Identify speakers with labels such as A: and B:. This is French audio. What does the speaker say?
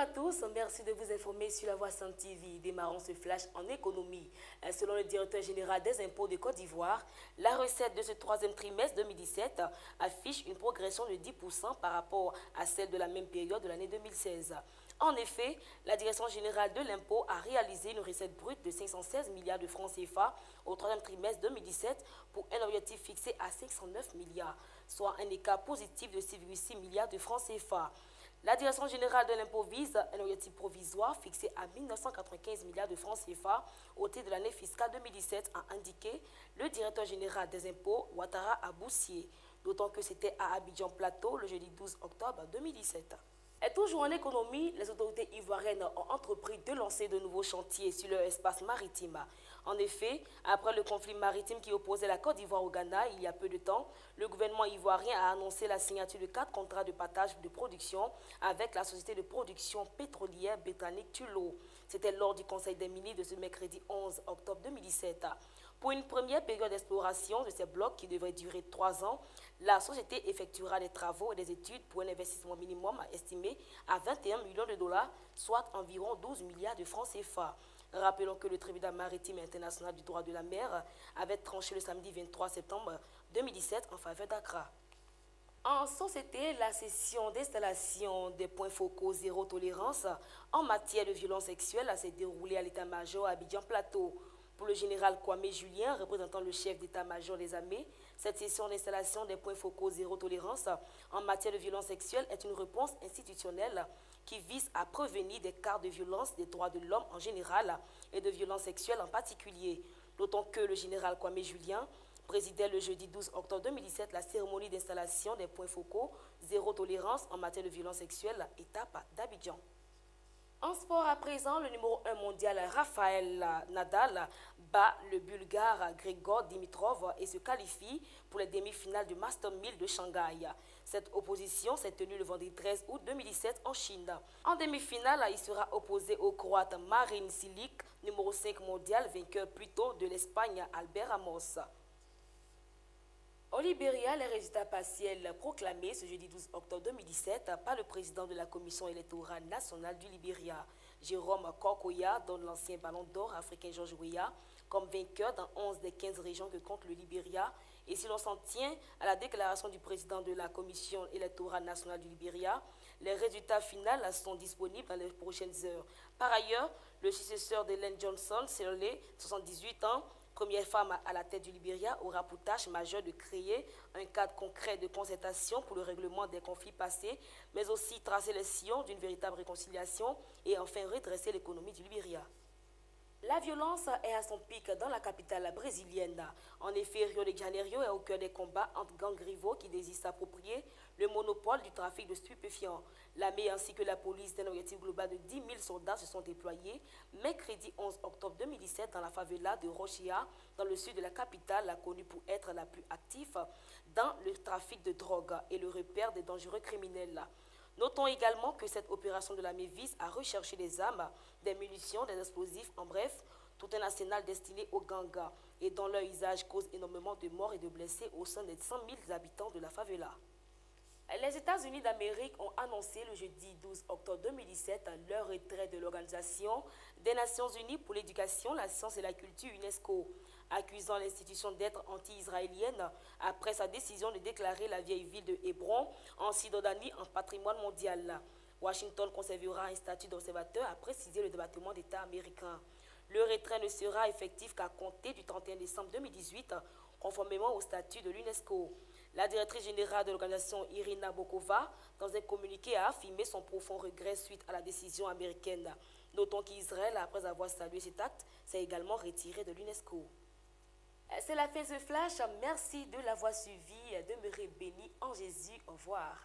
A: à tous, merci de vous informer sur la Voix Sainte TV. Démarrons ce flash en économie. Selon le directeur général des impôts de Côte d'Ivoire, la recette de ce troisième trimestre 2017 affiche une progression de 10% par rapport à celle de la même période de l'année 2016. En effet, la Direction générale de l'impôt a réalisé une recette brute de 516 milliards de francs CFA au troisième trimestre 2017 pour un objectif fixé à 509 milliards, soit un écart positif de 6,6 milliards de francs CFA. La Direction générale de l'impôt vise un objectif provisoire fixé à 1995 milliards de francs CFA au titre de l'année fiscale 2017, a indiqué le directeur général des impôts, Ouattara Aboussier, d'autant que c'était à Abidjan Plateau le jeudi 12 octobre 2017. Et toujours en économie, les autorités ivoiriennes ont entrepris de lancer de nouveaux chantiers sur leur espace maritime. En effet, après le conflit maritime qui opposait la Côte d'Ivoire au Ghana il y a peu de temps, le gouvernement ivoirien a annoncé la signature de 4 contrats de partage de production avec la société de production pétrolière britannique Tullow. C'était lors du Conseil des ministres de ce mercredi 11 octobre 2017. Pour une première période d'exploration de ces blocs qui devrait durer 3 ans, la société effectuera des travaux et des études pour un investissement minimum estimé à 21 millions de dollars, soit environ 12 milliards de francs CFA. Rappelons que le tribunal maritime international du droit de la mer avait tranché le samedi 23 septembre 2017 en faveur d'Accra. En société, la session d'installation des points focaux zéro tolérance en matière de violence sexuelle s'est déroulée à l'état-major à Abidjan Plateau. Pour le général Kwame Julien, représentant le chef d'état-major des armées, cette session d'installation des points focaux zéro tolérance en matière de violence sexuelle est une réponse institutionnelle qui vise à prévenir des cas de violence des droits de l'homme en général et de violence sexuelle en particulier. D'autant que le général Kwame Julien présidait le jeudi 12 octobre 2017 la cérémonie d'installation des points focaux zéro tolérance en matière de violence sexuelle, étape d'Abidjan. En sport à présent, le numéro 1 mondial Rafael Nadal bat le Bulgare Grigor Dimitrov et se qualifie pour les demi-finales du Master 1000 de Shanghai. Cette opposition s'est tenue le vendredi 13 août 2017 en Chine. En demi-finale, il sera opposé au Croate Marin Cilic, numéro 5 mondial, vainqueur plus tôt de l'Espagne Albert Ramos. Au Libéria, les résultats partiels proclamés ce jeudi 12 octobre 2017 par le président de la Commission électorale nationale du Libéria, Jérôme Korkoya, donne l'ancien ballon d'or africain Georges Weah comme vainqueur dans 11 des 15 régions que compte le Libéria. Et si l'on s'en tient à la déclaration du président de la Commission électorale nationale du Libéria, les résultats finaux sont disponibles dans les prochaines heures. Par ailleurs, le successeur d'Ellen Johnson, Sirleaf, 78 ans, première femme à la tête du Libéria, aura pour tâche majeure de créer un cadre concret de concertation pour le règlement des conflits passés, mais aussi tracer les sillons d'une véritable réconciliation et enfin redresser l'économie du Libéria. La violence est à son pic dans la capitale brésilienne. En effet, Rio de Janeiro est au cœur des combats entre gangs rivaux qui désirent s'approprier le monopole du trafic de stupéfiants. L'armée ainsi que la police d'un objectif global de 10 000 soldats se sont déployés mercredi 11 octobre 2017 dans la favela de Rochia, dans le sud de la capitale, connue pour être la plus active dans le trafic de drogue et le repère des dangereux criminels. Notons également que cette opération de l'armée vise à rechercher des armes, des munitions, des explosifs, en bref, tout un arsenal destiné aux gangs et dont leur usage cause énormément de morts et de blessés au sein des 100 000 habitants de la favela. Les États-Unis d'Amérique ont annoncé le jeudi 12 octobre 2017 leur retrait de l'Organisation des Nations Unies pour l'éducation, la science et la culture UNESCO, accusant l'institution d'être anti-israélienne après sa décision de déclarer la vieille ville de Hébron en Cisjordanie en patrimoine mondial. Washington conservera un statut d'observateur, a précisé le département d'État américain. Le retrait ne sera effectif qu'à compter du 31 décembre 2018, conformément au statut de l'UNESCO. La directrice générale de l'organisation, Irina Bokova, dans un communiqué, a affirmé son profond regret suite à la décision américaine. Notons qu'Israël, après avoir salué cet acte, s'est également retiré de l'UNESCO. C'est la fin de ce flash. Merci de l'avoir suivi. Demeurez bénis en Jésus. Au revoir.